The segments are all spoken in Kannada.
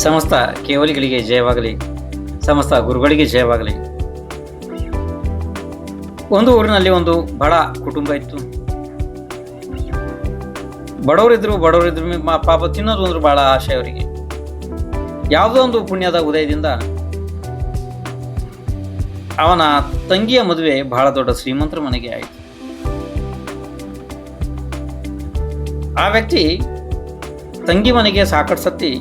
ಸಮಸ್ತ ಕೇವಲಿಗಳಿಗೆ ಜಯವಾಗಲಿ, ಸಮಸ್ತ ಗುರುಗಳಿಗೆ ಜಯವಾಗಲಿ. ಒಂದು ಊರಿನಲ್ಲಿ ಒಂದು ಬಡ ಕುಟುಂಬ ಇತ್ತು. ಬಡವರಿದ್ರು ಪಾಪ ತಿನ್ನೋದು ಅಂದ್ರೆ ಬಹಳ ಆಸೆ ಅವರಿಗೆ. ಯಾವುದೋ ಒಂದು ಪುಣ್ಯದ ಉದಯದಿಂದ ಅವನ ತಂಗಿಯ ಮದುವೆ ಬಹಳ ದೊಡ್ಡ ಶ್ರೀಮಂತರ ಮನೆಗೆ ಆಯಿತು. ಆ ವ್ಯಕ್ತಿ ತಂಗಿ ಮನೆಗೆ ಸಾಕಷ್ಟು ಸತಿ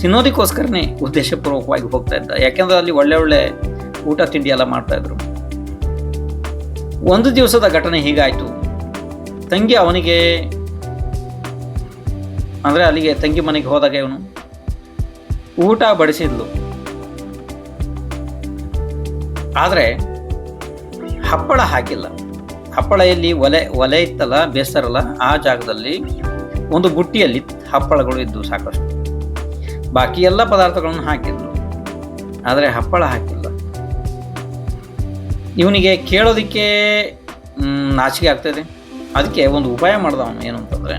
ತಿನ್ನೋದಕ್ಕೋಸ್ಕರನೇ ಉದ್ದೇಶಪೂರ್ವಕವಾಗಿ ಹೋಗ್ತಾ ಇದ್ದ. ಯಾಕೆಂದ್ರೆ ಅಲ್ಲಿ ಒಳ್ಳೆ ಒಳ್ಳೆ ಊಟ ತಿಂಡಿ ಎಲ್ಲ ಮಾಡ್ತಾ ಇದ್ರು. ಒಂದು ದಿವಸದ ಘಟನೆ ಹೀಗಾಯ್ತು. ತಂಗಿ ಅವನಿಗೆ ಅಂದ್ರೆ ಅಲ್ಲಿಗೆ ತಂಗಿ ಮನೆಗೆ ಹೋದಾಗ ಇವನು ಊಟ ಬಡಿಸಿದ್ಲು. ಆದ್ರೆ ಹಪ್ಪಳ ಹಾಕಿಲ್ಲ. ಹಪ್ಪಳ ಎಲ್ಲಿ ಒಲೆ ಇತ್ತಲ್ಲ, ಬೇಸರಲ್ಲ, ಆ ಜಾಗದಲ್ಲಿ ಒಂದು ಬುಟ್ಟಿಯಲ್ಲಿ ಹಪ್ಪಳಗಳು ಇದ್ದು ಸಾಕಷ್ಟು. ಬಾಕಿ ಎಲ್ಲ ಪದಾರ್ಥಗಳನ್ನು ಹಾಕಿದ್ಲು, ಆದರೆ ಹಪ್ಪಳ ಹಾಕಿಲ್ಲ. ಇವನಿಗೆ ಕೇಳೋದಿಕ್ಕೆ ನಾಚಿಕೆ ಆಗ್ತಾಯಿದೆ. ಅದಕ್ಕೆ ಒಂದು ಉಪಾಯ ಮಾಡ್ದ ಅವನು. ಏನು ಅಂತಂದರೆ,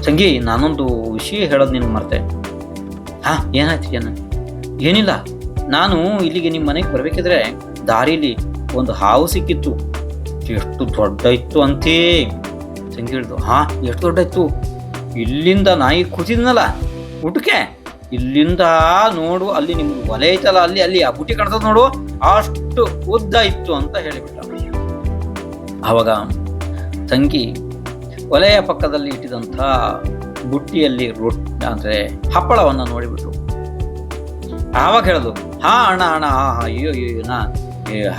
ತಂಗಿ, ನಾನೊಂದು ವಿಷಯ ಹೇಳೋದು ನಿನ್ಗೆ ಮರ್ತೆ. ಏನಾಯ್ತು? ಏನಿಲ್ಲ, ನಾನು ಇಲ್ಲಿಗೆ ನಿಮ್ಮ ಮನೆಗೆ ಬರಬೇಕಿದ್ರೆ ದಾರಿಲಿ ಒಂದು ಹಾವು ಸಿಕ್ಕಿತ್ತು. ಎಷ್ಟು ದೊಡ್ಡ ಇತ್ತು ಅಂತೇ. ತಂಗಿ ಹೇಳಿದ್ರು, ಎಷ್ಟು ದೊಡ್ಡ ಇತ್ತು? ಇಲ್ಲಿಂದ ನಾಯಿ ಕೂತಿದ್ನಲ್ಲ ಊಟಕ್ಕೆ, ಇಲ್ಲಿಂದ ನೋಡು, ಅಲ್ಲಿ ನಿಮ್ಗೆ ಒಲೆ ಐತಲ್ಲ, ಅಲ್ಲಿ ಆ ಬುಟ್ಟಿ ಕಾಣ್ತದ ನೋಡು, ಅಷ್ಟು ಉದ್ದ ಇತ್ತು ಅಂತ ಹೇಳಿಬಿಟ್ಟ. ಆವಾಗ ತಂಗಿ ಒಲೆಯ ಪಕ್ಕದಲ್ಲಿ ಇಟ್ಟಿದಂಥ ಬುಟ್ಟಿಯಲ್ಲಿ ಅಂದ್ರೆ ಹಪ್ಪಳವನ್ನು ನೋಡಿಬಿಟ್ಟು ಆವಾಗ ಹೇಳೋದು, ಅಣ್ಣ ಅಯ್ಯೋ ನಾ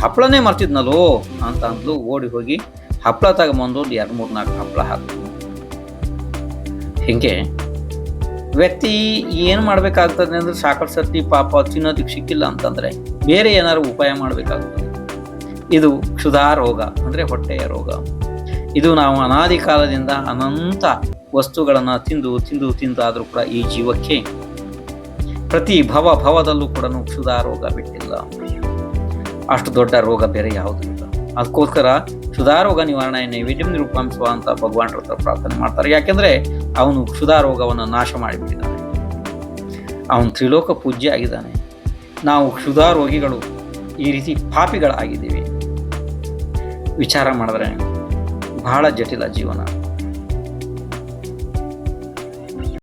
ಹಪ್ಪಳನೇ ಮರ್ತಿದ್ನಲ್ಲೋ ಅಂತ ಅಂದ್ಲು. ಓಡಿ ಹೋಗಿ ಹಪ್ಪಳ ತಗೊಂಬಂದು 2-3-4 ಹಪ್ಪಳ ಹಾಕಿದ್ಲು. ಹಿಂಗೆ ವ್ಯಕ್ತಿ ಏನು ಮಾಡಬೇಕಾಗ್ತದೆ ಅಂದರೆ, ಸಾಕಷ್ಟು ಸರ್ತಿ ಪಾಪ ತಿನ್ನೋದಕ್ಕೆ ಸಿಕ್ಕಿಲ್ಲ ಅಂತಂದರೆ ಬೇರೆ ಏನಾದ್ರು ಉಪಾಯ ಮಾಡಬೇಕಾಗ್ತದೆ. ಇದು ಕ್ಷುಧಾ ರೋಗ ಅಂದರೆ ಹೊಟ್ಟೆಯ ರೋಗ. ಇದು ನಾವು ಅನಾದಿ ಕಾಲದಿಂದ ಅನಂತ ವಸ್ತುಗಳನ್ನು ತಿಂದು ಆದರೂ ಕೂಡ ಈ ಜೀವಕ್ಕೆ ಪ್ರತಿ ಭವದಲ್ಲೂ ಕೂಡ ಕ್ಷುಧಾ ರೋಗ ಬಿಟ್ಟಿಲ್ಲ. ಅಷ್ಟು ದೊಡ್ಡ ರೋಗ ಬೇರೆ ಯಾವುದೂ ಇಲ್ಲ. ಅದಕ್ಕೋಸ್ಕರ ಕ್ಷುಧಾ ರೋಗ ನಿವಾರಣೆ ನೈವೇದ್ಯಂ ನಿರೂಪಾಂಸುವ ಅಂತ ಭಗವಾನರ ಹತ್ರ ಪ್ರಾರ್ಥನೆ ಮಾಡ್ತಾರೆ. ಯಾಕೆಂದರೆ ಅವನು ಕ್ಷುಧಾ ರೋಗವನ್ನು ನಾಶ ಮಾಡಿಬಿಟ್ಟಿದ್ದಾನೆ. ಅವನು ತ್ರಿಲೋಕ ಪೂಜ್ಯ ಆಗಿದ್ದಾನೆ. ನಾವು ಕ್ಷುಧಾ ರೋಗಿಗಳು, ಈ ರೀತಿ ಪಾಪಿಗಳಾಗಿದ್ದೀವಿ. ವಿಚಾರ ಮಾಡಿದ್ರೆ ಬಹಳ ಜಟಿಲ ಜೀವನ.